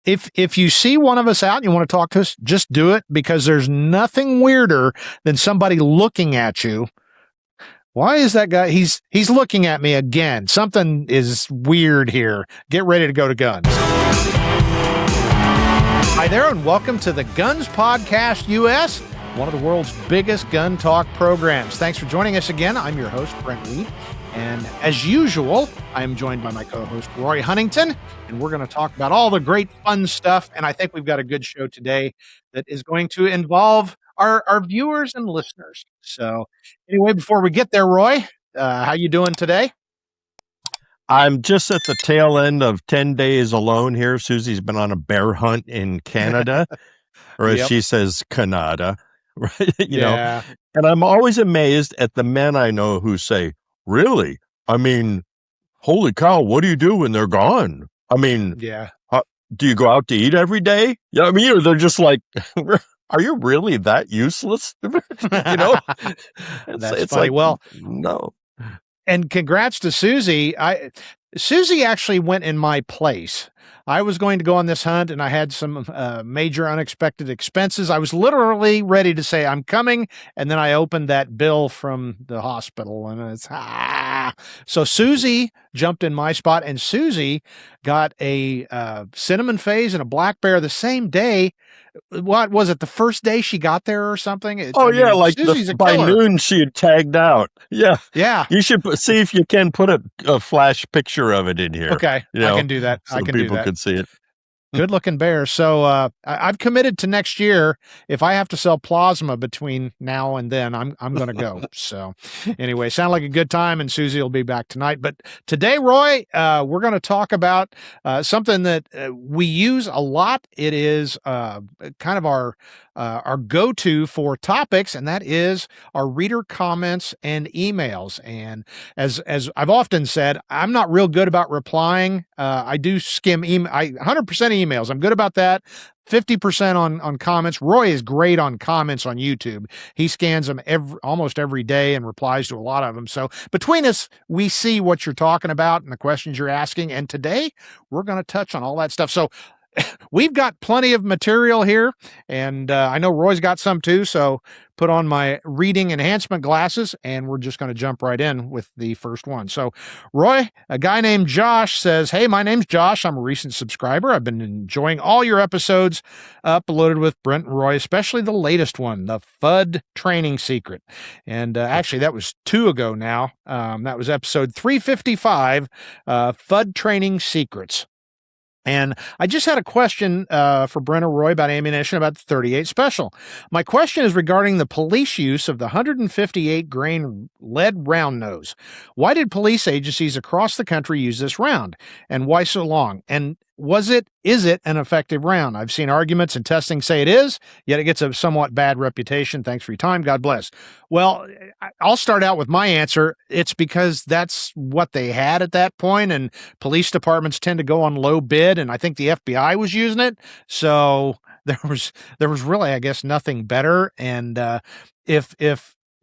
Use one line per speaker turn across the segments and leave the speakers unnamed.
if you see one of us out and you want to talk to us, just do it, because there's nothing weirder than somebody looking at you. Why is that guy? He's looking at me again. Something is weird here. Get ready to go to guns. Hi there, and welcome to the Guns Podcast US, one of the world's biggest gun talk programs. Thanks for joining us again. I'm your host, Brent. And as usual, I'm joined by my co-host, Roy Huntington, and we're going to talk about all the great fun stuff. And I think we've got a good show today that is going to involve our viewers and listeners. So anyway, before we get there, Roy, how you doing today?
I'm just at the tail end of 10 days alone here. Susie's been on a bear hunt in Canada, or as she says, Canada, right? You know, and I'm always amazed at the men I know who say, really? I mean, holy cow, what do you do when they're gone? I mean, do you go out to eat every day? Yeah, I mean, they're just like, are you really that useless? You know,
it's funny.
like,
well,
no.
And congrats to Susie. Susie actually went in my place. I was going to go on this hunt, and I had some major unexpected expenses. I was literally ready to say, I'm coming, and then I opened that bill from the hospital, and it's, So Susie jumped in my spot, and Susie got a cinnamon phase and a black bear the same day. What was it, the first day she got there or something?
Like by noon she had tagged out. Yeah. You should see if you can put a flash picture of it in here.
Okay, I can do that.
So people can see it.
Good looking bear. So I've committed to next year. If I have to sell plasma between now and then, I'm going to go. So anyway, sound like a good time, and Susie will be back tonight. But today, Roy, we're going to talk about something that we use a lot. It is kind of our go-to for topics, and that is our reader comments and emails. And as I've often said, I'm not real good about replying. I do skim 100% emails. I'm good about that. 50% on comments. Roy is great on comments on YouTube. He scans them almost every day and replies to a lot of them. So between us, we see what you're talking about and the questions you're asking. And today we're going to touch on all that stuff. So we've got plenty of material here, and I know Roy's got some too, so put on my reading enhancement glasses, and we're just going to jump right in with the first one. So, Roy, a guy named Josh says, hey, my name's Josh. I'm a recent subscriber. I've been enjoying all your episodes uploaded with Brent and Roy, especially the latest one, the FUD training secret. And actually, that was 2 ago now. That was episode 355, FUD training secrets. And I just had a question for Brent or Roy about ammunition, about the 38 Special. My question is regarding the police use of the 158 grain lead round nose. Why did police agencies across the country use this round, and why so long? And is it an effective round? I've seen arguments and testing say it is, yet it gets a somewhat bad reputation. Thanks for your time. God bless. Well, I'll start out with my answer. It's because that's what they had at that point, and police departments tend to go on low bid, and I think the FBI was using it. So there was really, I guess, nothing better. And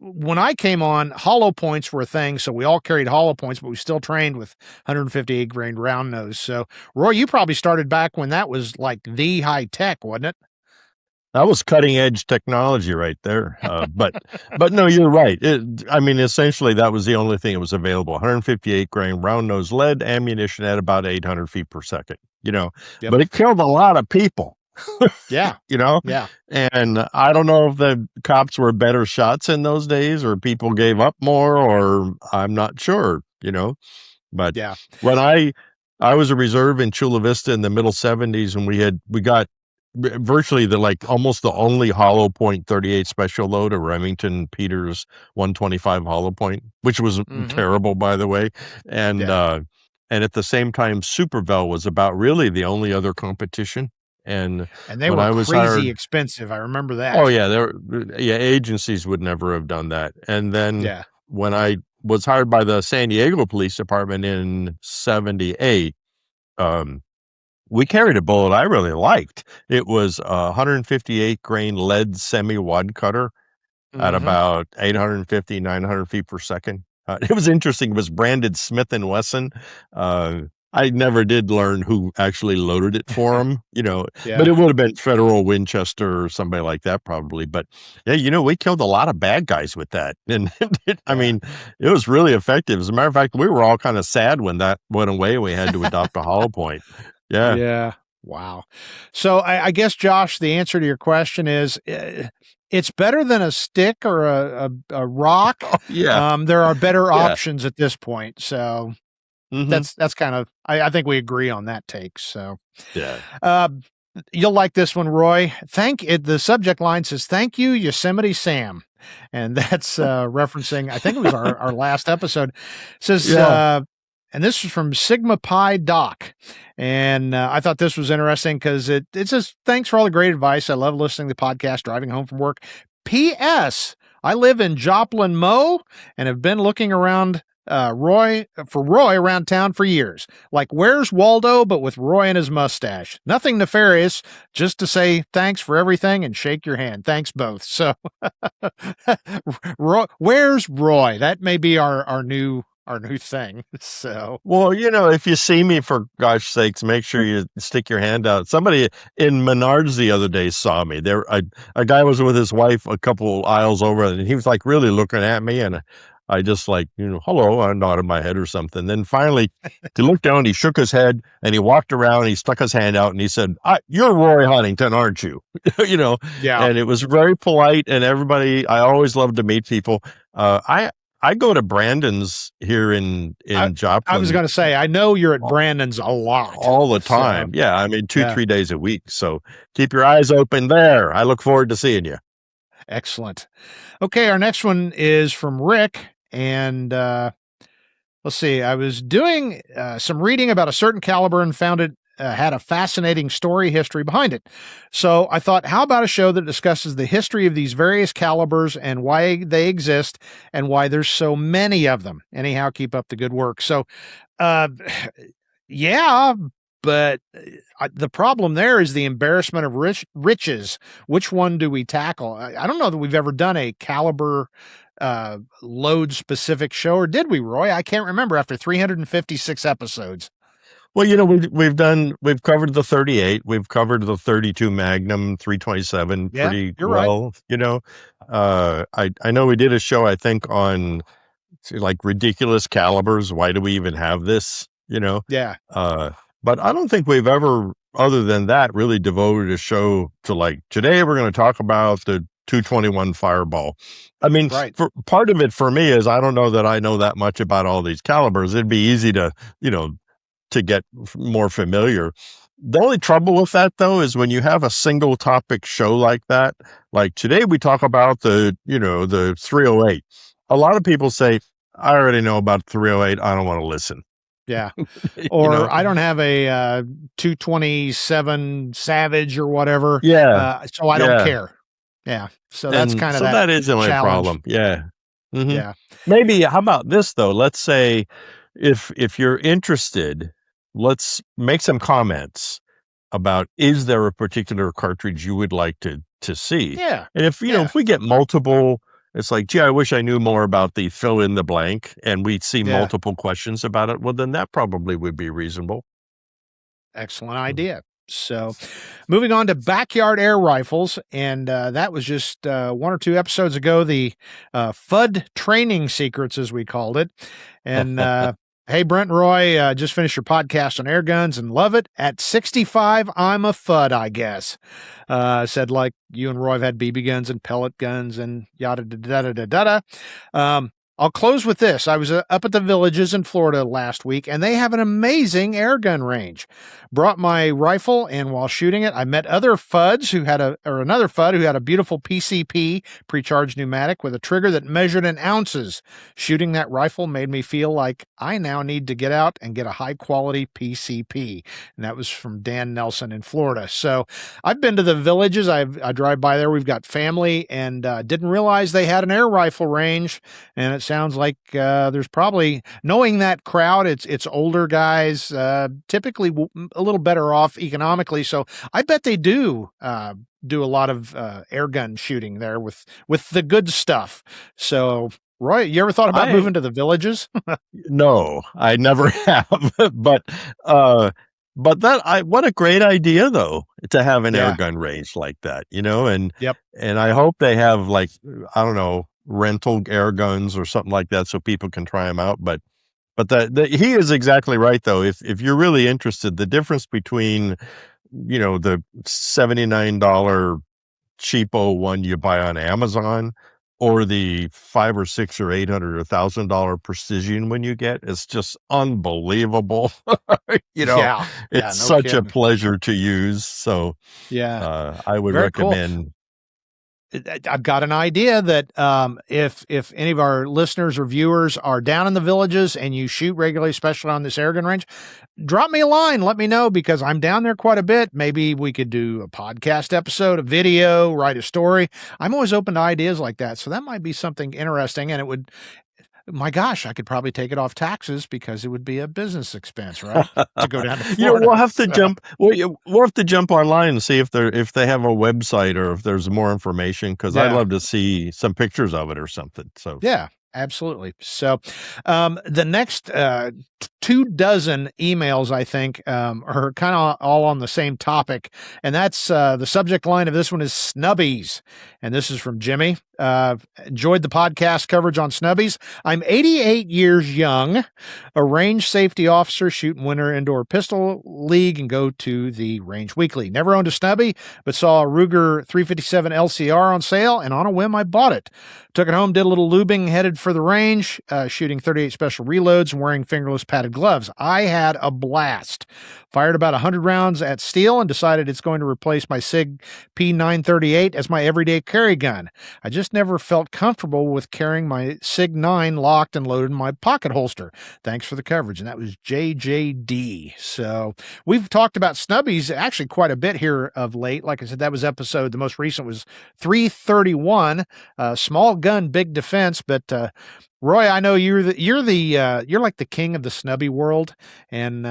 when I came on, hollow points were a thing, so we all carried hollow points, but we still trained with 158 grain round nose. So, Roy, you probably started back when that was like the high tech, wasn't it?
That was cutting edge technology right there. But no, you're right. Essentially, that was the only thing that was available. 158 grain round nose lead ammunition at about 800 feet per second. But it killed a lot of people.
Yeah.
And I don't know if the cops were better shots in those days, or people gave up more, or I'm not sure, But when I was a reserve in Chula Vista in the middle 70s, and we got virtually almost the only hollow point 38 special load, a Remington Peters 125 hollow point, which was terrible, by the way. And at the same time, Supervel was about really the only other competition. And
they were crazy expensive. I remember that.
Oh yeah, agencies would never have done that. And then when I was hired by the San Diego Police Department in 78, we carried a bullet I really liked. It was a 158 grain lead semi-wad cutter at about 850, 900 feet per second. It was interesting. It was branded Smith & Wesson. I never did learn who actually loaded it for him, but
Yeah.
it would have been Federal Winchester or somebody like that probably. But yeah, we killed a lot of bad guys with that. And I
Yeah.
mean, it was really effective. As a matter of fact, we were all kind of sad when that went away. We had to adopt a hollow point. Yeah.
Yeah. Wow. So I guess, Josh, the answer to your question is it's better than a stick or a rock.
Oh, yeah.
There are better
Yeah.
options at this point. So
Hmm.
that's kind of, I think we agree on that take. So
Yeah.
uh, you'll like this one, Roy. The subject line says, "Thank you, Yosemite Sam." And that's referencing, I think it was our last episode. It says,
Yeah.
and this is from Sigma Pi Doc. And I thought this was interesting because it says, "Thanks for all the great advice. I love listening to the podcast driving home from work. P.S. I live in Joplin, Mo, and have been looking around Roy around town for years. Like, where's Waldo, but with Roy and his mustache. Nothing nefarious, just to say thanks for everything and shake your hand. Thanks both." So, where's Roy? That may be our new thing. So,
Well, if you see me, for gosh sakes, make sure you stick your hand out. Somebody in Menards the other day saw me. A guy was with his wife a couple aisles over, and he was like really looking at me, and I just like, hello, I nodded my head or something. Then finally, he looked down, he shook his head, and he walked around, and he stuck his hand out, and he said, "You're Roy Huntington, aren't you?" you know,
yeah.
and it was very polite, and everybody. I always love to meet people. I go to Brandon's here in
I, I was
Joplin
going to say, I know you're at Brandon's a lot.
all the
So,
time. Yeah, I mean, 2,
yeah,
3 days a week, so keep your eyes open there. I look forward to seeing you.
excellent. Okay, our next one is from Rick. And let's see, I was doing some reading about a certain caliber and found it had a fascinating story history behind it. So I thought, how about a show that discusses the history of these various calibers and why they exist and why there's so many of them? Anyhow, keep up the good work. So, uh, yeah, but the problem there is the embarrassment of riches. Which one do we tackle? I don't know that we've ever done a caliber load specific show, or did we, Roy? I can't remember after 356 episodes.
Well, we've covered the 38, we've covered the 32 Magnum, 327
Yeah,
pretty
you're right.
well. I know we did a show, I think, on like ridiculous calibers. Why do we even have this?
Yeah,
Uh, but I don't think we've ever, other than that, really devoted a show to like today we're going to talk about the 221 Fireball. I mean,
right.
for part of it for me is I don't know that I know that much about all these calibers. It'd be easy to get more familiar. The only trouble with that, though, is when you have a single topic show like that. Like today, we talk about the 308. A lot of people say, "I already know about 308. I don't want to listen."
Yeah.
you know?
Or I don't have a 227 Savage or whatever,
Yeah,
so I don't
yeah.
care. Yeah. So that's
And
kind of
so
that
that isn't my
challenge.
problem. Yeah. Hmm.
Yeah.
Maybe how about this though? Let's say if you're interested, let's make some comments about is there a particular cartridge you would like to see?
Yeah.
And if
Yeah.
if we get multiple, it's like, gee, I wish I knew more about the fill in the blank, and we'd see
Yeah.
multiple questions about it. Well, then that probably would be reasonable.
Excellent idea. So, moving on to backyard air rifles, and that was just one or two episodes ago. The FUD training secrets, as we called it. And hey, Brent and Roy, just finished your podcast on air guns and love it. At 65, I'm a FUD, I guess. Said like you and Roy have had BB guns and pellet guns and yada da da da da da. I'll close with this. I was up at the Villages in Florida last week, and they have an amazing air gun range. Brought my rifle, and while shooting it, I met other FUDs another FUD who had a beautiful PCP, pre-charged pneumatic, with a trigger that measured in ounces. Shooting that rifle made me feel like I now need to get out and get a high-quality PCP. And that was from Dan Nelson in Florida. So I've been to the Villages. I drive by there. We've got family, and didn't realize they had an air rifle range. And it sounds like there's probably, knowing that crowd, it's older guys, typically a little better off economically. So I bet they do a lot of air gun shooting there with the good stuff. So Roy, you ever thought about
I
moving to the villages?
No, I never have, uh, but what a great idea though to have an air
Yeah.
gun range like that, you know,
Yep.
and I hope they have like, I don't know, rental air guns or something like that so people can try them out. But he is exactly right though. If you're really interested, the difference between, you know, the $79 cheapo one you buy on Amazon or the 5 or 6 or 800 or $1,000 precision one you get, it's just unbelievable. You know,
Yeah. Yeah.
it's
No
such a
kidding.
pleasure to use. So,
Yeah.
I would
Very cool.
recommend.
I've got an idea that if any of our listeners or viewers are down in the villages and you shoot regularly, especially on this airgun range, drop me a line. Let me know because I'm down there quite a bit. Maybe we could do a podcast episode, a video, write a story. I'm always open to ideas like that. So that might be something interesting. And it would, my gosh, I could probably take it off taxes because it would be a business expense, right? To go down to
You know,
Florida.
we'll have to
So,
jump. We'll have to jump online and see if they have a website or if there's more information because I'd
yeah.
love to see some pictures of it or something. So
Yeah, absolutely. So, the next 24 emails, I think, are kind of all on the same topic, and that's the subject line of this one is snubbies, and this is from Jimmy. Enjoyed the podcast coverage on snubbies. I'm 88 years young, a range safety officer, shooting winter indoor pistol league, and go to the range weekly. Never owned a snubby, but saw a Ruger 357 LCR on sale, and on a whim, I bought it. Took it home, did a little lubing, headed for the range, shooting 38 special reloads and wearing fingerless padded gloves. I had a blast. Fired about 100 rounds at steel and decided it's going to replace my SIG P938 as my everyday carry gun. I just never felt comfortable with carrying my SIG 9 locked and loaded in my pocket holster. Thanks for the coverage. And that was JJD. So we've talked about snubbies actually quite a bit here of late. Like I said, that was the most recent was 331, small gun, big defense. But Roy, I know you're like the king of the snubby world, and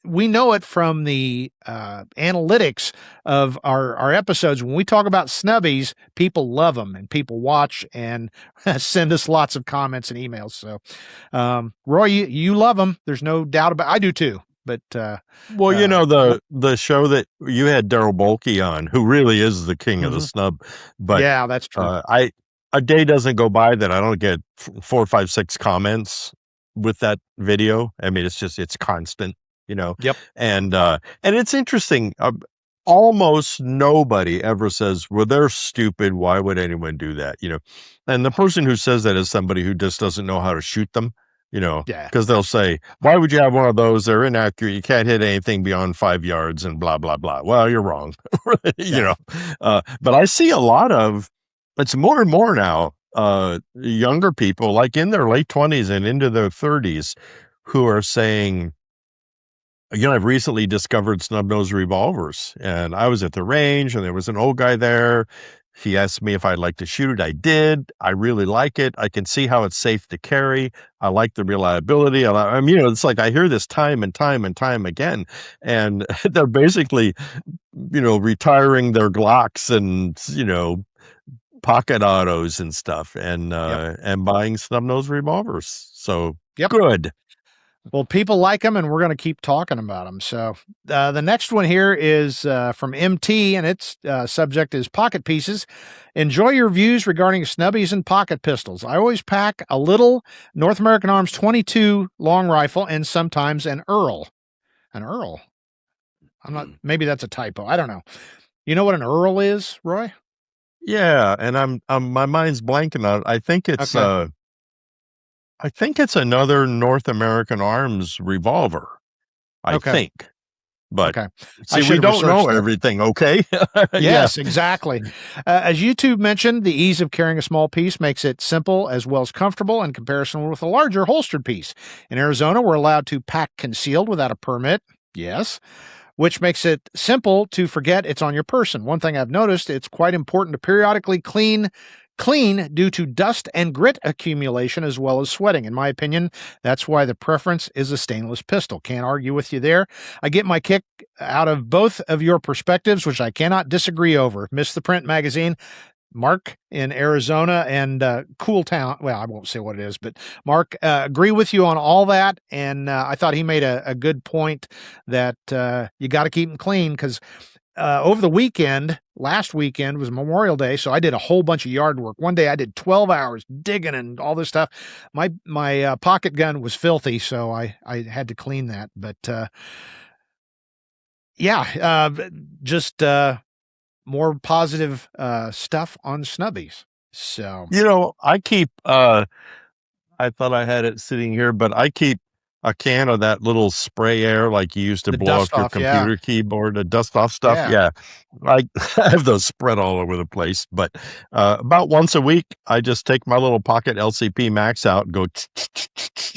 we know it from the analytics of our episodes. When we talk about snubbies, people love them, and people watch and send us lots of comments and emails. So, Roy, you love them. There's no doubt about. I do too. But
well, you know, the show that you had Daryl Bolke on, who really is the king of the snub, but
yeah, that's true.
A day doesn't go by that I don't get 4, 5, 6 comments with that video. I mean, it's constant, you know.
Yep.
And it's interesting. Almost nobody ever says, "Well, they're stupid. Why would anyone do that?" You know. And the person who says that is somebody who just doesn't know how to shoot them. You know,
Yeah.
because they'll say, "Why would you have one of those? They're inaccurate. You can't hit anything beyond 5 yards," and blah blah blah. Well, you're wrong. You know. But I see a lot of. It's more and more now, younger people, like in their late 20s and into their 30s, who are saying, you know, I've recently discovered snub-nosed revolvers, and I was at the range, and there was an old guy there. He asked me if I'd like to shoot it. I did. I really like it. I can see how it's safe to carry. I like the reliability. I mean, you know, it's like I hear this time and time and time again, and they're basically, you know, retiring their Glocks and, you know, pocket autos and stuff and buying snub-nosed revolvers. So good.
Well, people like them, and we're going to keep talking about them. So the next one here is from MT, and its subject is pocket pieces. Enjoy your views regarding snubbies and pocket pistols. I always pack a little North American Arms 22 long rifle and sometimes an Earl. An Earl. I'm not. Maybe that's a typo. I don't know. You know what an Earl is, Roy?
Yeah, and I'm my mind's blanking on it. I think it's another North American Arms revolver. I think. But see, we don't know everything, okay?
Yes, exactly. As YouTube mentioned, the ease of carrying a small piece makes it simple as well as comfortable in comparison with a larger holstered piece. In Arizona, we're allowed to pack concealed without a permit. Yes. Which makes it simple to forget it's on your person. One thing I've noticed, it's quite important to periodically clean due to dust and grit accumulation as well as sweating. In my opinion, that's why the preference is a stainless pistol. Can't argue with you there. I get my kick out of both of your perspectives, which I cannot disagree over. Miss the Print magazine. Mark in Arizona and Cool Town. Well, I won't say what it is, but Mark, agree with you on all that. And I thought he made a good point that you got to keep them clean because over the weekend, last weekend was Memorial Day, so I did a whole bunch of yard work. One day I did 12 hours digging and all this stuff. My pocket gun was filthy, so I had to clean that. But yeah, just more positive stuff on snubbies. So
I keep I thought I had it sitting here, but I keep a can of that little spray air like you used to
the
blow
dust
off your
off, yeah,
computer keyboard, the dust off stuff.
yeah,
Yeah. I I have those spread all over the place, but about once a week I just take my little pocket LCP Max out and go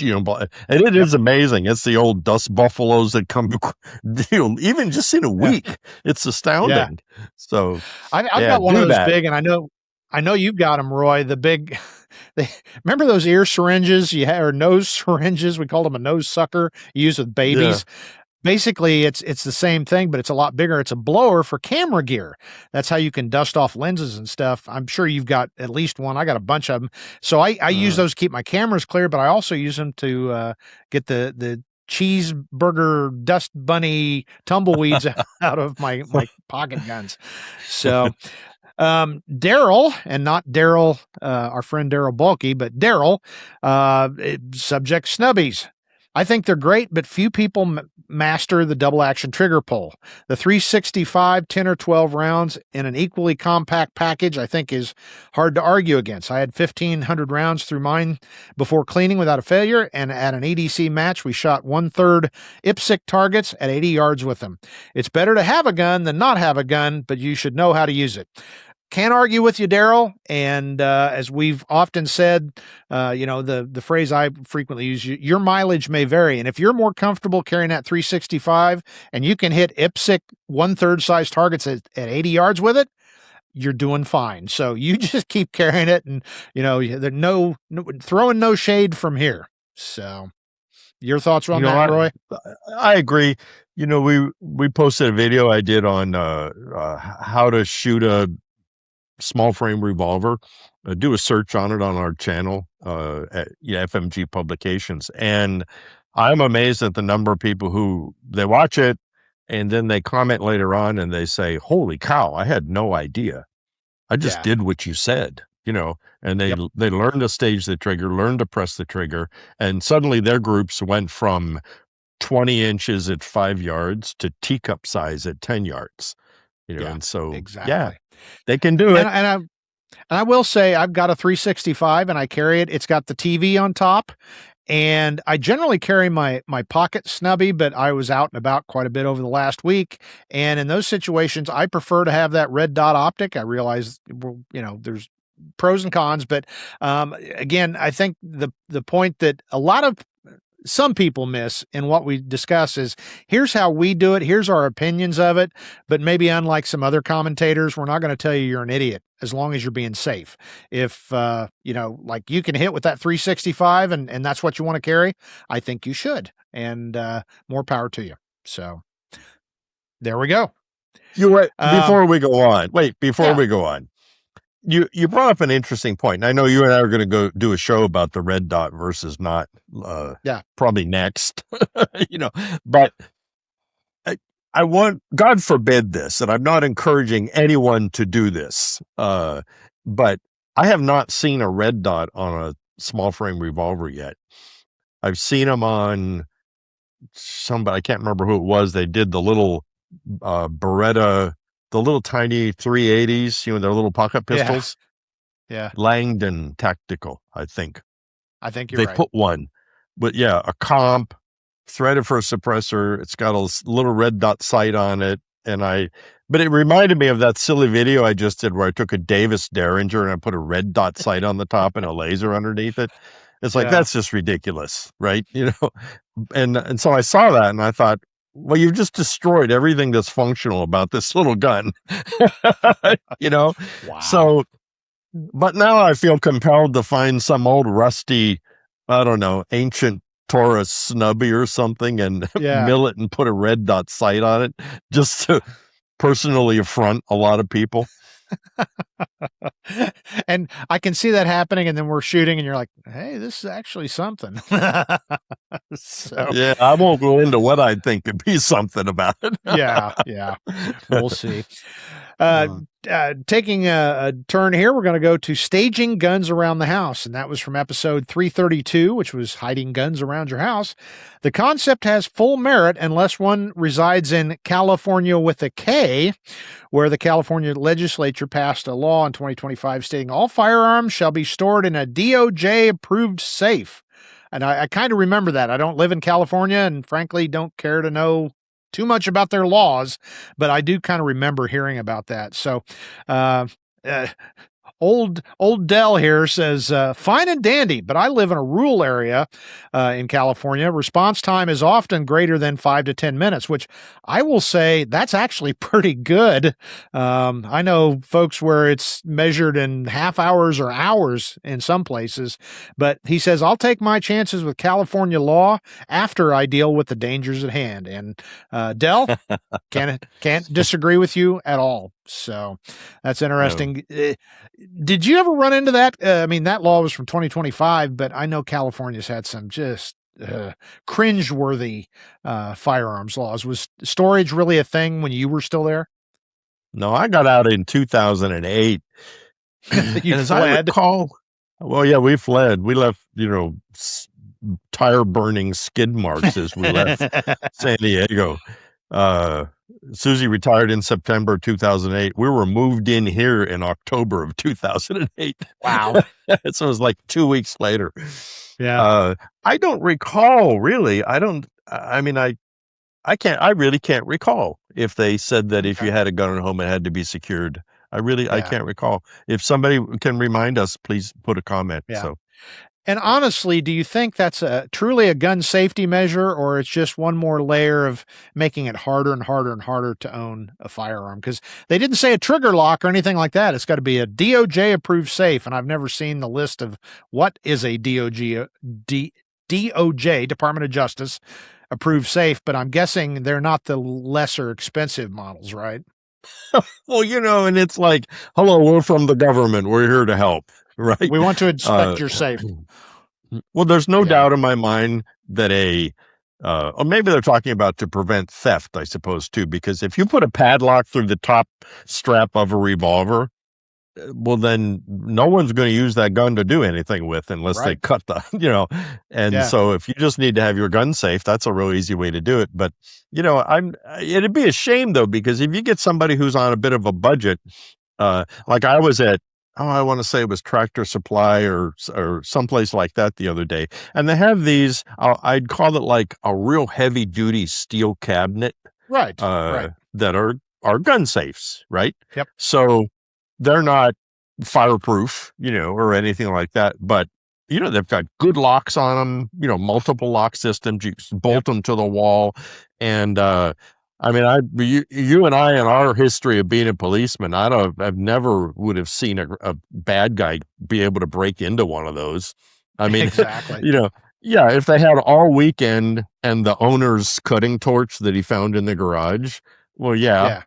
and it
yep,
is amazing. It's the old dust buffaloes that come even just in a
yeah,
week. It's
yeah.
astounding. So,
I've
yeah,
got one of
do
those
that.
big, and I know you've got them, Roy. The big, remember those ear syringes you had, or nose syringes? We called them a nose sucker. You use with
Yeah.
babies. Basically, it's the same thing, but it's a lot bigger. It's a blower for camera gear. That's how you can dust off lenses and stuff. I'm sure you've got at least one. I got a bunch of them. So I use
Uh,
those to keep my cameras clear, but I also use them to get the cheeseburger dust bunny tumbleweeds out of my pocket guns. So Daryl, and not Daryl, our friend Daryl Bulky, but Daryl, subject snubbies. I think they're great, but few people master the double action trigger pull. The 365, 10 or 12 rounds in an equally compact package, I think is hard to argue against. I had 1,500 rounds through mine before cleaning without a failure, and at an EDC match, we shot 1/3 IPSC targets at 80 yards with them. It's better to have a gun than not have a gun, but you should know how to use it. Can't argue with you, Daryl. And as we've often said, the phrase I frequently use, your mileage may vary. And if you're more comfortable carrying that 365 and you can hit IPSC 1/3 size targets at 80 yards with it, you're doing fine. So you just keep carrying it, and there's no throwing no shade from here. So your thoughts on that,
I
Roy?
I agree. We posted a video I did on how to shoot a small frame revolver. Do a search on it on our channel at FMG Publications, and I'm amazed at the number of people who they watch it and then they comment later on and they say, "Holy cow, I had no idea. I just
Yeah.
did what you said." And
Yep.
they learned to stage the trigger, learned to press the trigger, and suddenly their groups went from 20 inches at 5 yards to teacup size at 10 yards.
Yeah.
And so, yeah,
Exactly.
they can do
And
it.
I will say I've got a 365 and I carry it. It's got the TV on top, and I generally carry my pocket snubby, but I was out and about quite a bit over the last week, and in those situations, I prefer to have that red dot optic. I realize, there's pros and cons, but again, I think the point that some people miss in what we discuss is here's how we do it, here's our opinions of it, but maybe unlike some other commentators, we're not going to tell you you're an idiot as long as you're being safe. If like you can hit with that 365 and that's what you want to carry, I think you should, and more power to you. So there we go.
Before we go on. Wait, before
Yeah,
we go on. You brought up an interesting point. And I know you and I are going to go do a show about the red dot versus not,
yeah,
probably next, but I want, God forbid this, and I'm not encouraging anyone to do this, but I have not seen a red dot on a small frame revolver yet. I've seen them on somebody, I can't remember who it was. They did the little Beretta, the little tiny 380s, their little pocket
yeah,
pistols.
yeah.
Langdon Tactical, I think.
I think you're
They
right.
put one. But yeah, a comp, threaded for a suppressor. It's got a little red dot sight on it. But it reminded me of that silly video I just did where I took a Davis Derringer and I put a red dot sight on the top and a laser underneath it. It's like,
Yeah,
that's just ridiculous, right? And so I saw that and I thought, well, you've just destroyed everything that's functional about this little gun. you know?
wow.
So, but now I feel compelled to find some old rusty, I don't know, ancient Taurus snubby or something and
Yeah,
mill it and put a red dot sight on it just to personally affront a lot of people.
And I can see that happening, and then we're shooting, and you're like, "Hey, this is actually something." So,
Yeah, I won't go into what I think could be something about it.
yeah, we'll see. Uh,
Uh,
Taking a turn here, we're going to go to staging guns around the house, and that was from episode 332, which was hiding guns around your house. The concept has full merit unless one resides in California with a K, where the California legislature passed a law in 2025 stating all firearms shall be stored in a DOJ-approved safe. And I kind of remember that. I don't live in California and frankly don't care to know too much about their laws, but I do kind of remember hearing about that. So, uh, uh, old Dell here says, fine and dandy, but I live in a rural area in California. Response time is often greater than 5 to 10 minutes, which I will say that's actually pretty good. I know folks where it's measured in half hours or hours in some places, but he says, I'll take my chances with California law after I deal with the dangers at hand. And Dell, can't disagree with you at all. So that's interesting. Did you ever run into that? I mean, that law was from 2025, but I know California's had some just cringeworthy firearms laws. Was storage really a thing when you were still there?
no, I got out in 2008.
You
And as I
fled.
recall, well, yeah, we fled. We left, tire burning skid marks as we left San Diego. Susie retired in September 2008. We were moved in here in October of 2008.
Wow.
So it was like 2 weeks later.
Yeah.
I don't recall really. I really can't recall if they said that if
Okay.
you had a gun at home, it had to be secured. I
Yeah.
can't recall. If somebody can remind us, please put a comment.
Yeah.
So.
And honestly, do you think that's truly a gun safety measure, or it's just one more layer of making it harder and harder and harder to own a firearm? Because they didn't say a trigger lock or anything like that. It's got to be a DOJ-approved safe, and I've never seen the list of what is a DOJ, Department of Justice, approved safe, but I'm guessing they're not the lesser expensive models, right?
Well, and it's like, hello, we're from the government. We're here to help, right?
We want to inspect your safe.
Well, there's no
Yeah.
doubt in my mind that or maybe they're talking about to prevent theft, I suppose, too, because if you put a padlock through the top strap of a revolver, well, then no one's going to use that gun to do anything with unless they
Right.
cut and
Yeah.
so if you just need to have your gun safe, that's a real easy way to do it. But, it'd be a shame though, because if you get somebody who's on a bit of a budget, like I was at, I want to say it was Tractor Supply or someplace like that the other day. And they have these, I'd call it like a real heavy duty steel cabinet,
Right.
that are gun safes, right?
Yep.
So they're not fireproof, or anything like that, but they've got good locks on them, multiple lock systems. You bolt them to the wall. And, you and I, in our history of being a policeman, I've never would have seen a bad guy be able to break into one of those. I mean,
Exactly.
yeah, if they had all weekend and the owner's cutting torch that he found in the garage, well, yeah.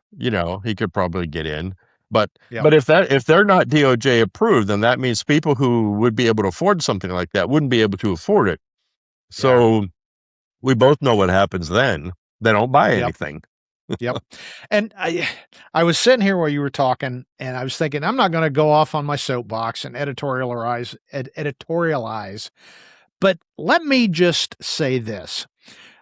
He could probably get in. But
Yep.
but if they're not DOJ approved, then that means people who would be able to afford something like that wouldn't be able to afford it. So we both know what happens then. They don't buy
Yep.
anything.
Yep. And I was sitting here while you were talking, and I was thinking, I'm not going to go off on my soapbox and editorialize, but let me just say this.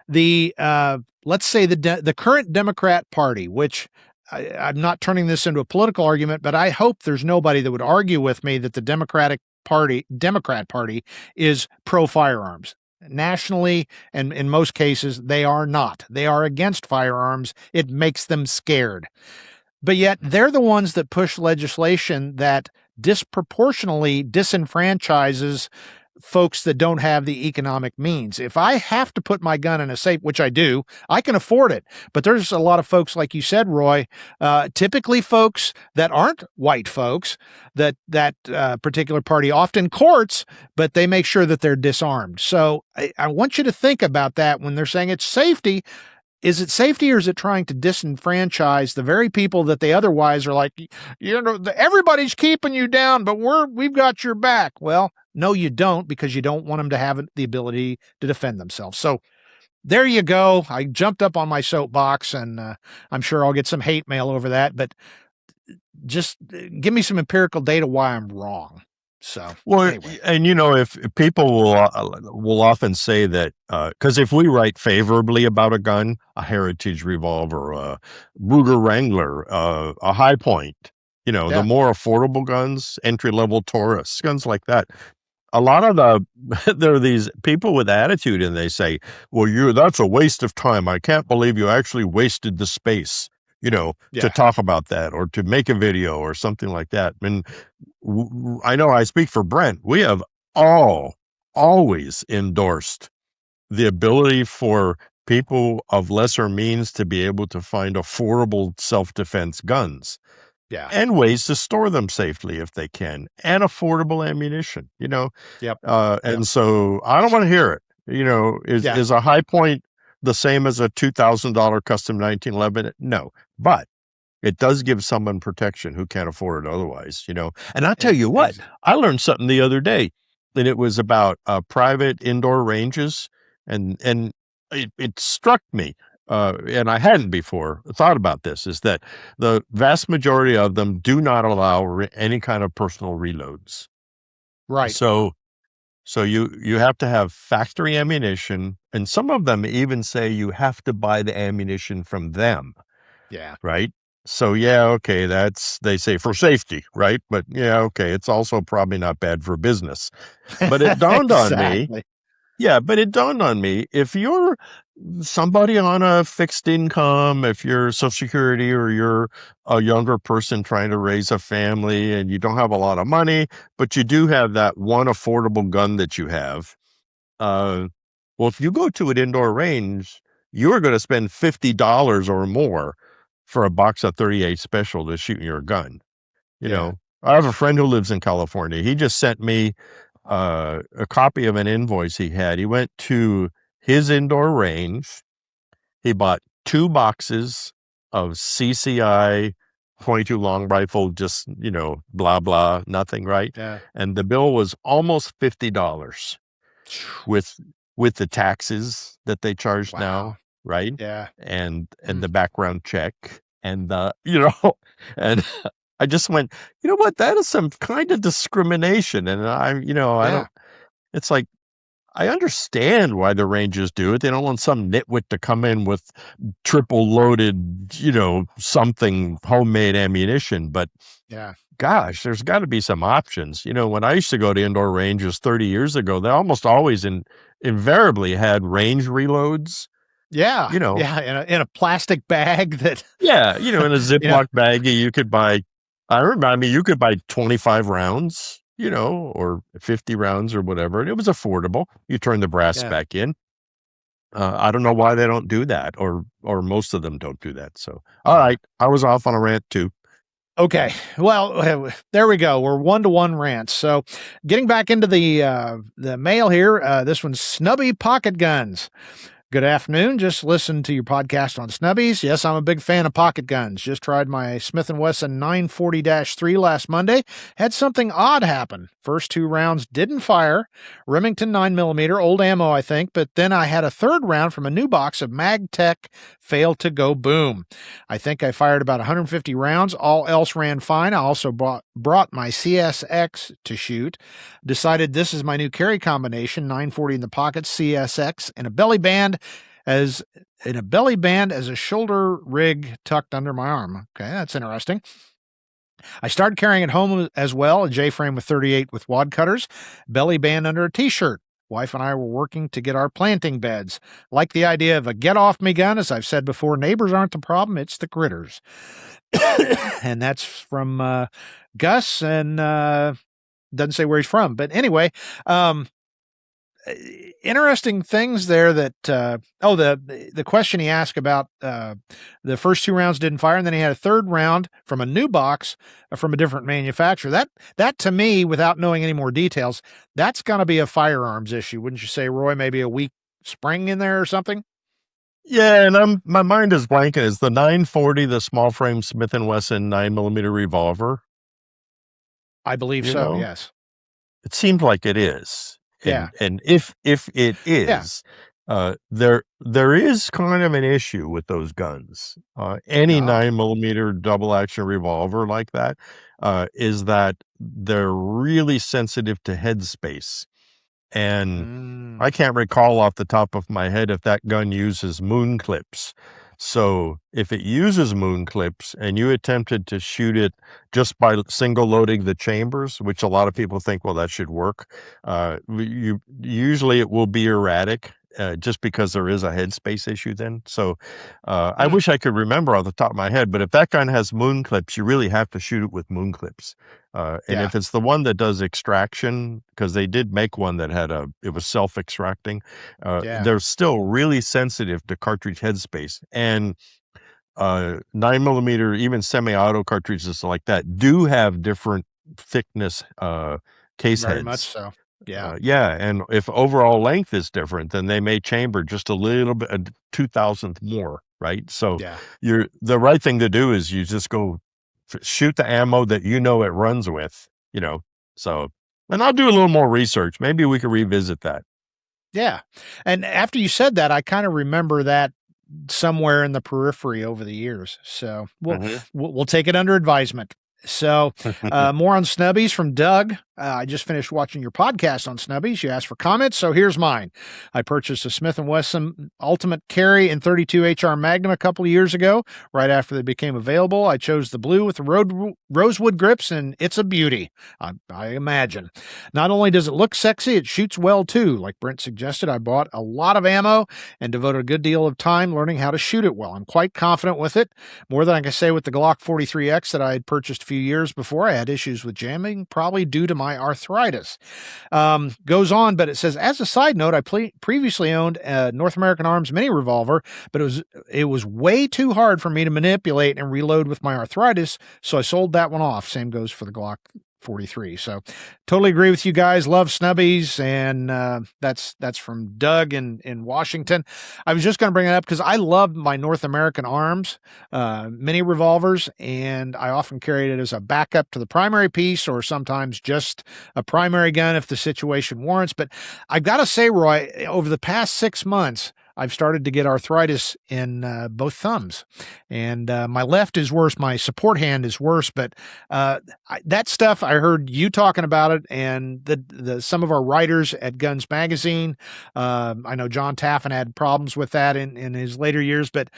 Let's say the current Democrat Party, which I'm not turning this into a political argument, but I hope there's nobody that would argue with me that the Democrat Party is pro firearms. Nationally, and in most cases, they are not. They are against firearms. It makes them scared. But yet they're the ones that push legislation that disproportionately disenfranchises folks that don't have the economic means. If I have to put my gun in a safe, which I do, I can afford it. But there's a lot of folks, like you said, Roy, typically folks that aren't white folks, that particular party often courts, but they make sure that they're disarmed. So I want you to think about that when they're saying it's safety. is it safety or is it trying to disenfranchise the very people that they otherwise are like, everybody's keeping you down, but we've got your back? Well, no, you don't, because you don't want them to have the ability to defend themselves. So there you go. I jumped up on my soapbox, and I'm sure I'll get some hate mail over that, but just give me some empirical data why I'm wrong. So,
well,
anyway.
And if people will often say that, because if we write favorably about a gun, a Heritage revolver, a Ruger Wrangler, a High Point, the more affordable guns, entry-level Taurus, guns like that, a lot of there are these people with attitude, and they say, well, that's a waste of time. I can't believe you actually wasted the space, to talk about that or to make a video or something like that. And I know I speak for Brent. We have always endorsed the ability for people of lesser means to be able to find affordable self-defense guns.
Yeah.
And ways to store them safely if they can, and affordable ammunition,
Yep.
And so I don't want to hear it. Is a High Point the same as a $2,000 custom 1911? No, but it does give someone protection who can't afford it otherwise, And I'll tell you what, I learned something the other day, and it was about private indoor ranges, and it struck me. And I hadn't before thought about this, is that the vast majority of them do not allow any kind of personal reloads.
Right.
So you have to have factory ammunition, and some of them even say you have to buy the ammunition from them.
Yeah.
Right. So, okay, they say for safety, right? But okay, it's also probably not bad for business. But it dawned on me. Yeah, but it dawned on me, if you're somebody on a fixed income, if you're Social Security, or you're a younger person trying to raise a family and you don't have a lot of money, but you do have that one affordable gun that you have, well, if you go to an indoor range, you're going to spend $50 or more for a box of 38 Special to shoot your gun. I have a friend who lives in California. He just sent me a copy of an invoice he had. He went to his indoor range. He bought 2 boxes of CCI .22 long rifle, just, blah, blah, nothing, right?
Yeah.
And the bill was almost $50 with the taxes that they charge now, right?
Yeah.
And the background check, and and I just went, you know what? That is some kind of discrimination. And I don't, it's like, I understand why the ranges do it. They don't want some nitwit to come in with triple loaded, something homemade ammunition. But gosh, there's got to be some options. When I used to go to indoor ranges 30 years ago, they almost always invariably had range reloads.
Yeah. In a plastic bag that.
Yeah. In a Ziploc baggie, you could buy, you could buy 25 rounds, or 50 rounds or whatever. And it was affordable. You turn the brass back in. I don't know why they don't do that, or most of them don't do that. So, all right. I was off on a rant too.
Okay. Well, there we go. We're 1-to-1 rants. So getting back into the mail here, this one's Snubby Pocket Guns. Good afternoon. Just listened to your podcast on snubbies. Yes, I'm a big fan of pocket guns. Just tried my Smith & Wesson 940-3 last Monday. Had something odd happen. First 2 rounds didn't fire. Remington 9mm, old ammo, I think. But then I had a third round from a new box of MagTech fail to go boom. I think I fired about 150 rounds. All else ran fine. I also brought my CSX to shoot. Decided this is my new carry combination, 940 in the pocket, CSX, and a belly band as a shoulder rig tucked under my arm. Okay, that's interesting. I started carrying at home as well, a J-frame with 38 with wad cutters, belly band under a t-shirt. Wife and I were working to get our planting beds. Like the idea of a get-off-me gun. As I've said before, neighbors aren't the problem, it's the critters. And that's from Gus, and doesn't say where he's from. But anyway, interesting things there that, the question he asked about the first 2 rounds didn't fire, and then he had a third round from a new box from a different manufacturer. That to me, without knowing any more details, that's going to be a firearms issue. Wouldn't you say, Roy? Maybe a weak spring in there or something?
Yeah, and my mind is blanking. Is the 940 the small frame Smith and Wesson 9mm revolver?
I believe
You
so.
know,
Yes.
it seems like it is,
Yeah.
and if it
Yeah.
is, there is kind of an issue with those guns. Any
Oh.
9mm double action revolver like that is that they're really sensitive to headspace. And I
Mm.
can't recall off the top of my head if that gun uses moon clips. So if it uses moon clips and you attempted to shoot it just by single loading the chambers, which a lot of people think, well, that should work. You usually it will be erratic. Just because there is a headspace issue then. So I
Mm.
wish I could remember off the top of my head, but if that gun has moon clips, you really have to shoot it with moon clips. And
Yeah.
if it's the one that does extraction, because they did make one that it was self-extracting,
Yeah.
they're still really sensitive to cartridge headspace. And 9mm, even semi-auto cartridges like that do have different thickness case
Very much
heads.
so. Yeah.
Yeah, and if overall length is different, then they may chamber just a little bit, a 2,000th more, right? So
Yeah.
the right thing to do is you just go shoot the ammo that you know it runs with, you know. So, and I'll do a little more research. Maybe we could revisit that.
Yeah. And after you said that, I kind of remember that somewhere in the periphery over the years. So
Mhm.
we'll take it under advisement. So, more on Snubbies from Doug. I just finished watching your podcast on Snubbies. You asked for comments, so here's mine. I purchased a Smith & Wesson Ultimate Carry in 32 HR Magnum a couple of years ago. Right after they became available, I chose the blue with the rosewood grips, and it's a beauty. I imagine. Not only does it look sexy, it shoots well too. Like Brent suggested, I bought a lot of ammo and devoted a good deal of time learning how to shoot it well. I'm quite confident with it. More than I can say with the Glock 43X that I had purchased a few years before. I had issues with jamming, probably due to my arthritis. Goes on, but it says, as a side note, I previously owned a North American Arms mini revolver, but it was way too hard for me to manipulate and reload with my arthritis, so I sold that one off. Same goes for the Glock 43. So totally agree with you guys. Love Snubbies. And that's from Doug in Washington. I was just going to bring it up because I love my North American Arms mini revolvers, and I often carried it as a backup to the primary piece or sometimes just a primary gun if the situation warrants. But I've got to say, Roy, over the past 6 months, I've started to get arthritis in both thumbs, and my left is worse. My support hand is worse, but that stuff I heard you talking about it, and the some of our writers at Guns Magazine. I know John Taffin had problems with that in his later years, but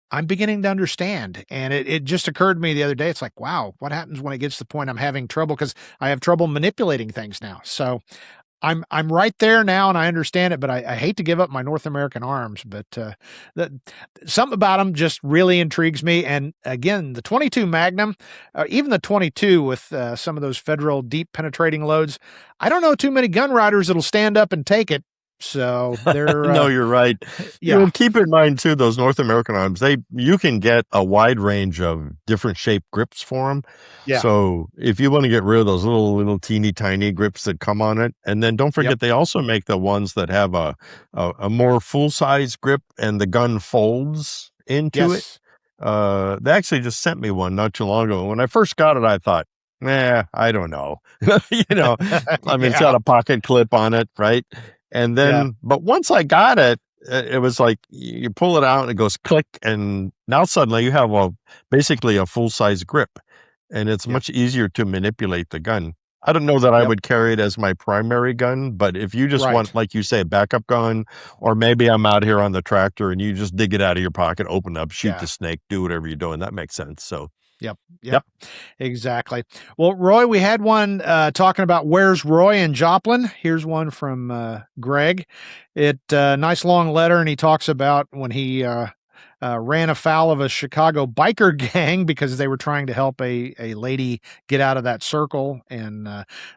I'm beginning to understand. And it just occurred to me the other day. It's like, wow, what happens when it gets to the point I'm having trouble because I have trouble manipulating things now. So I'm right there now, and I understand it, but I hate to give up my North American Arms, but the, something about them just really intrigues me. And again, the 22 Magnum, even the 22 with some of those federal deep penetrating loads, I don't know too many gun riders that'll stand up and take it. So they're
No, you're right. You
yeah,
know, keep in mind too, those North American arms, you can get a wide range of different shaped grips for them.
yeah,
So if you want to get rid of those little teeny tiny grips that come on it, and then don't
yep,
forget they also make the ones that have a more full size grip and the gun folds into it.
yes,
They actually just sent me one not too long ago. When I first got it, I thought, I don't know. You know, I mean, it's
yeah,
got a pocket clip on it, right? And
yeah,
then, but once I got it, it was like you pull it out and it goes click, and now suddenly you have basically a full size grip, and it's
yep,
much easier to manipulate the gun. I don't know that I
yep,
would carry it as my primary gun, but if you just
right,
want, like you say, a backup gun, or maybe I'm out here on the tractor and you just dig it out of your pocket, open up, shoot
yeah,
the snake, do whatever you're doing, that makes sense. So,
yep, yep.
yep.
Exactly. Well, Roy, we had one talking about where's Roy in Joplin. Here's one from Greg. It nice long letter, and he talks about when he ran afoul of a Chicago biker gang because they were trying to help a lady get out of that circle, and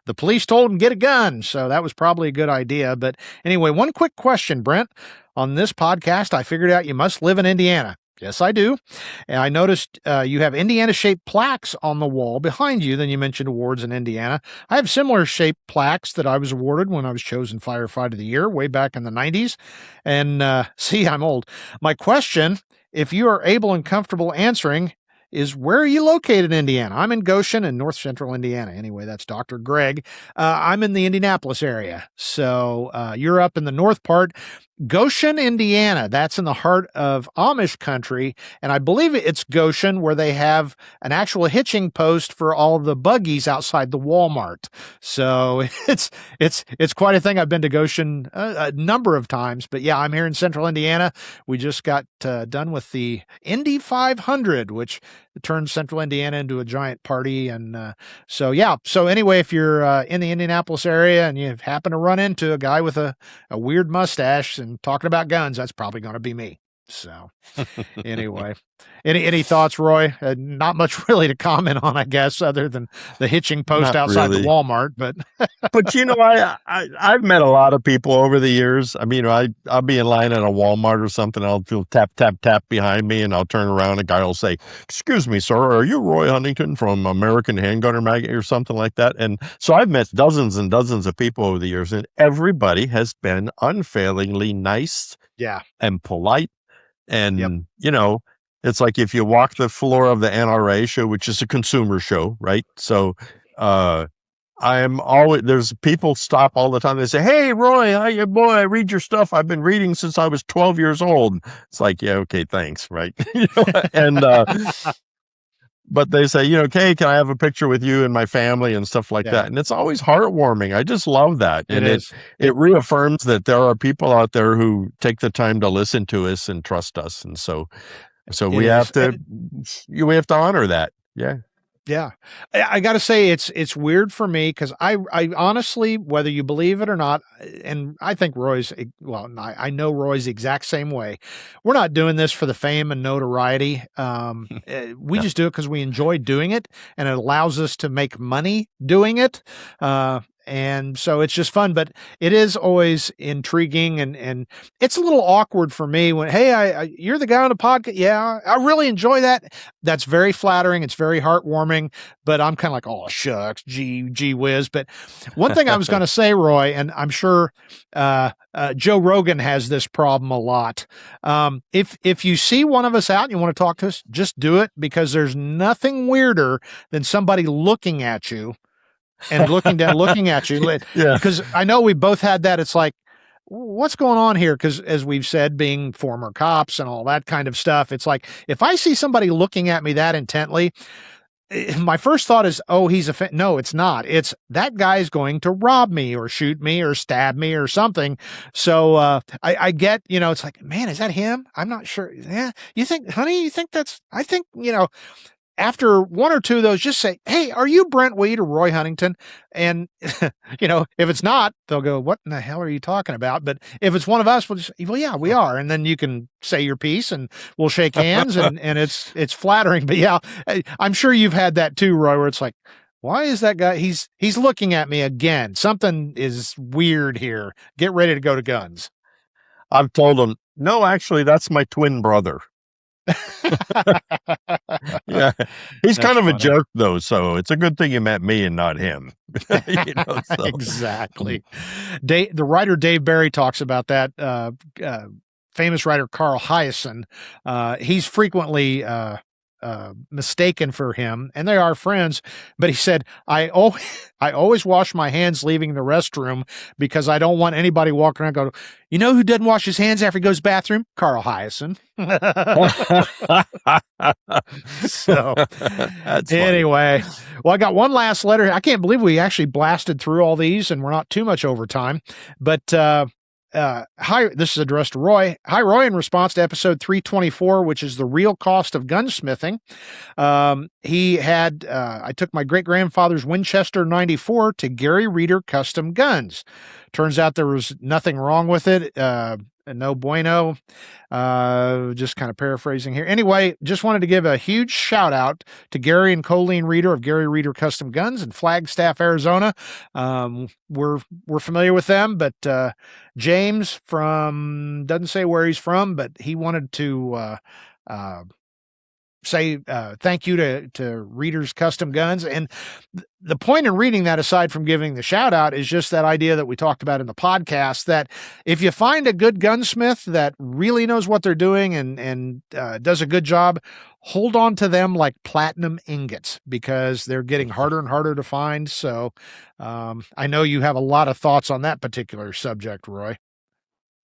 the police told him get a gun. So that was probably a good idea. But anyway, one quick question, Brent. On this podcast, I figured out you must live in Indiana. Yes, I do. And I noticed you have Indiana-shaped plaques on the wall behind you. Then you mentioned awards in Indiana. I have similar shaped plaques that I was awarded when I was chosen Firefighter of the Year way back in the 90s. And see, I'm old. My question, if you are able and comfortable answering, is where are you located in Indiana? I'm in Goshen in north central Indiana. Anyway, that's Dr. Greg. I'm in the Indianapolis area. So you're up in the north part. Goshen, Indiana, that's in the heart of Amish country, and I believe it's Goshen where they have an actual hitching post for all the buggies outside the Walmart. So it's quite a thing. I've been to Goshen a number of times, but yeah, I'm here in central Indiana. We just got done with the Indy 500, which turned central Indiana into a giant party, and so yeah. So anyway, if you're in the Indianapolis area and you happen to run into a guy with a weird mustache and talking about guns, that's probably going to be me. So anyway, any thoughts, Roy? Not much really to comment on, I guess, other than the hitching post
Not
outside
really.
the Walmart. But
But I've met a lot of people over the years. I mean, I'll be in line at a Walmart or something. I'll feel tap tap tap behind me, and I'll turn around. A guy will say, "Excuse me, sir, are you Roy Huntington from American Handgunner Magazine or something like that?" And so I've met dozens and dozens of people over the years, and everybody has been unfailingly nice,
yeah,
and polite. And
yep,
it's like if you walk the floor of the NRA show, which is a consumer show, right? So I'm always there's people stop all the time. They say, "Hey, Roy, boy, I read your stuff. I've been reading since I was 12 years old." It's like, yeah, okay, thanks, right? And but they say, "Okay, can I have a picture with you and my family and stuff like
yeah,
that?" And it's always heartwarming. I just love that,
it
and
is.
it reaffirms that there are people out there who take the time to listen to us and trust us, and so
It is.
we have to honor that. Yeah.
Yeah. I gotta say it's weird for me because I honestly, whether you believe it or not, and I think I know Roy's the exact same way. We're not doing this for the fame and notoriety. We
No.
just do it because we enjoy doing it, and it allows us to make money doing it. And so it's just fun, but it is always intriguing and it's a little awkward for me when, hey, you're the guy on the podcast. Yeah, I really enjoy that. That's very flattering. It's very heartwarming, but I'm kind of like, oh, shucks, gee whiz. But one thing I was going to say, Roy, and I'm sure Joe Rogan has this problem a lot. If you see one of us out and you want to talk to us, just do it because there's nothing weirder than somebody looking at you and looking at you.
Yeah.
Because I know we both had that. It's like, what's going on here? Because as we've said, being former cops and all that kind of stuff, it's like if I see somebody looking at me that intently, my first thought is, oh, no, it's not. It's that guy's going to rob me or shoot me or stab me or something. So I get, it's like, man, is that him? I'm not sure. Yeah. You think, honey, I think, after one or two of those, just say, hey, are you Brent Weed or Roy Huntington? And, if it's not, they'll go, what in the hell are you talking about? But if it's one of us, we'll just, well, yeah, we are. And then you can say your piece and we'll shake hands and it's flattering. But yeah, I'm sure you've had that too, Roy, where it's like, why is that guy? He's looking at me again. Something is weird here. Get ready to go to guns.
I've told them, no, actually, that's my twin brother. Yeah, he's
That's
kind of
funny.
a jerk though, so it's a good thing you met me and not him. So.
Exactly. The writer Dave Barry talks about that. Famous writer Carl Hyacin. He's frequently mistaken for him, and they are friends. But he said, I always wash my hands leaving the restroom because I don't want anybody walking around going, you know who doesn't wash his hands after he goes to the bathroom? Carl Hyacin. So anyway, well, I got one last letter. I can't believe we actually blasted through all these and we're not too much over time, but hi, this is addressed to Roy. Hi, Roy. In response to episode 324, which is the real cost of gunsmithing, I took my great grandfather's Winchester 94 to Gary Reeder Custom Guns. Turns out there was nothing wrong with it. No bueno. Just kind of paraphrasing here. Anyway, just wanted to give a huge shout out to Gary and Colleen Reeder of Gary Reeder Custom Guns in Flagstaff, Arizona. We're familiar with them, but James doesn't say where he's from, but he wanted to say thank you to Reader's Custom Guns. And the point in reading that, aside from giving the shout out, is just that idea that we talked about in the podcast, that if you find a good gunsmith that really knows what they're doing and does a good job, hold on to them like platinum ingots, because they're getting harder and harder to find. So I know you have a lot of thoughts on that particular subject, Roy.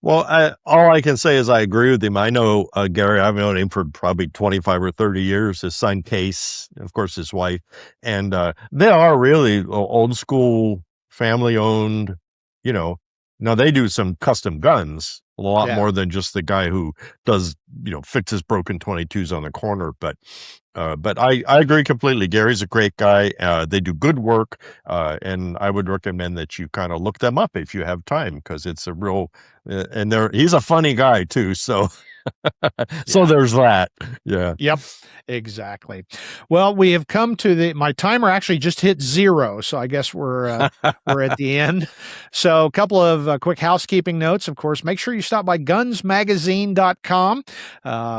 Well, all I can say is I agree with him. I know Gary. I've known him for probably 25 or 30 years. His son, Case, of course, his wife. And they are really old school, family owned, Now, they do some custom guns, a lot more than just the guy who does, fixes broken 22s on the corner. But I agree completely. Gary's a great guy. They do good work. And I would recommend that you kind of look them up if you have time, because it's a real, and he's a funny guy too. So, so there's that. Yeah.
Yep. Exactly. Well, we have come to my timer actually just hit 0. So I guess we're at the end. So a couple of quick housekeeping notes. Of course, make sure you stop by gunsmagazine.com.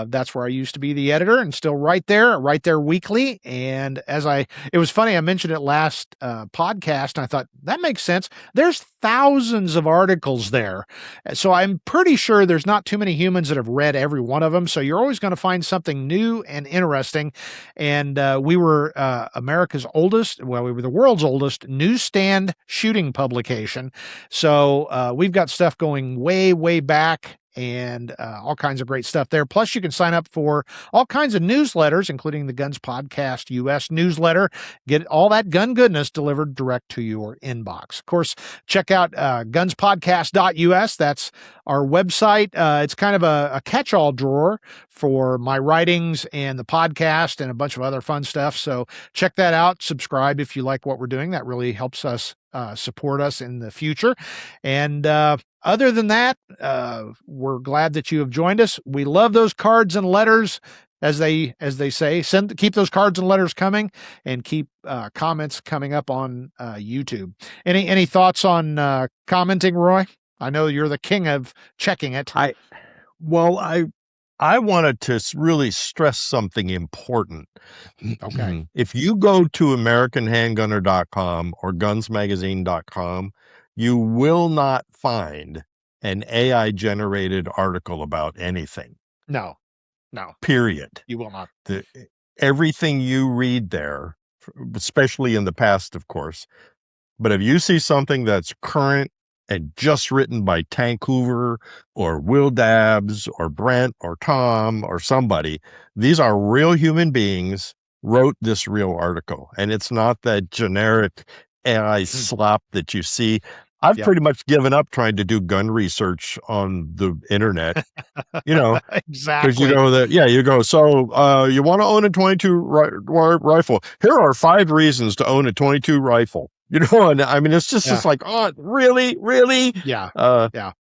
That's where I used to be the editor, and still write there weekly. And it was funny, I mentioned it last podcast, and I thought that makes sense. There's thousands of articles there. So I'm pretty sure there's not too many humans that have read every one of them. So you're always going to find something new and interesting. And we were America's oldest, we were the world's oldest newsstand shooting publication. So we've got stuff going way, way back, and all kinds of great stuff there. Plus, you can sign up for all kinds of newsletters, including the Guns Podcast US newsletter. Get all that gun goodness delivered direct to your inbox. Of course, check out gunspodcast.us. That's our website. It's kind of a catch-all drawer for my writings and the podcast and a bunch of other fun stuff. So check that out. Subscribe if you like what we're doing. That really helps us support us in the future. And other than that, we're glad that you have joined us. We love those cards and letters, as they say. Keep those cards and letters coming, and keep comments coming up on YouTube. Any thoughts on commenting, Roy? I know you're the king of checking it.
I wanted to really stress something important.
Okay.
If you go to AmericanHandgunner.com or GunsMagazine.com, you will not find an AI-generated article about anything.
No.
Period.
You will not.
Everything you read there, especially in the past, of course, but if you see something that's current and just written by Tank Hoover or Will Dabbs or Brent or Tom or somebody, these are real human beings wrote this real article. And it's not that generic AI slop that you see. I've pretty much given up trying to do gun research on the internet,
Exactly.
Because you go, so you want to own a 22 rifle. Here are 5 reasons to own a 22 rifle. And I mean, it's just like, oh, really?
Yeah.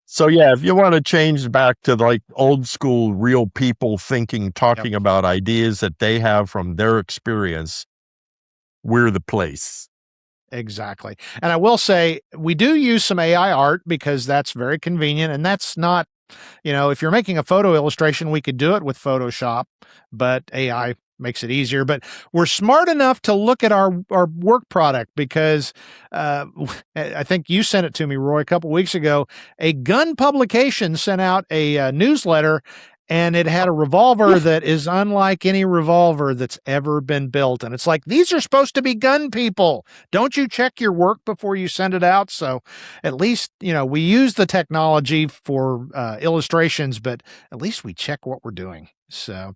So if you want to change back to like old school, real people thinking, talking about ideas that they have from their experience, we're the place.
Exactly. And I will say, we do use some AI art because that's very convenient. And that's not, if you're making a photo illustration, we could do it with Photoshop, but AI makes it easier. But we're smart enough to look at our work product, because I think you sent it to me, Roy, a couple weeks ago. A gun publication sent out a newsletter, and it had a revolver that is unlike any revolver that's ever been built. And it's like, these are supposed to be gun people. Don't you check your work before you send it out? So at least, we use the technology for illustrations, but at least we check what we're doing. So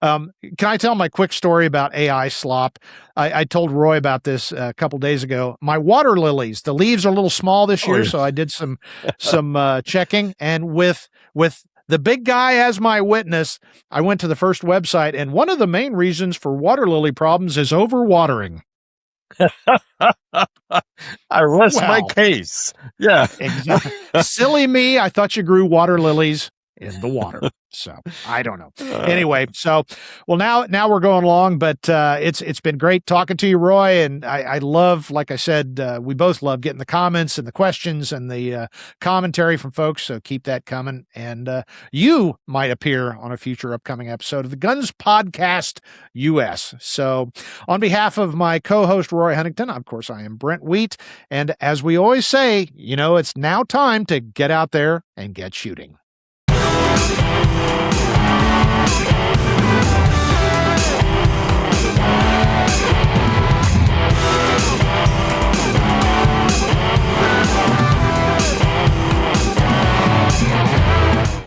can I tell my quick story about AI slop? I told Roy about this a couple days ago. My water lilies, the leaves are a little small this year, so I did some checking, and with the big guy as my witness, I went to the first website, and one of the main reasons for water lily problems is overwatering.
I rest my case. Yeah.
Exactly. Silly me. I thought you grew water lilies in the water. So I don't know. Anyway, so well now we're going long, but it's been great talking to you, Roy, and I love, like I said, we both love getting the comments and the questions and the commentary from folks. So keep that coming, and you might appear on a future upcoming episode of the Guns Podcast US. So on behalf of my co-host Roy Huntington, of course I am Brent Wheat, and as we always say, it's now time to get out there and get shooting.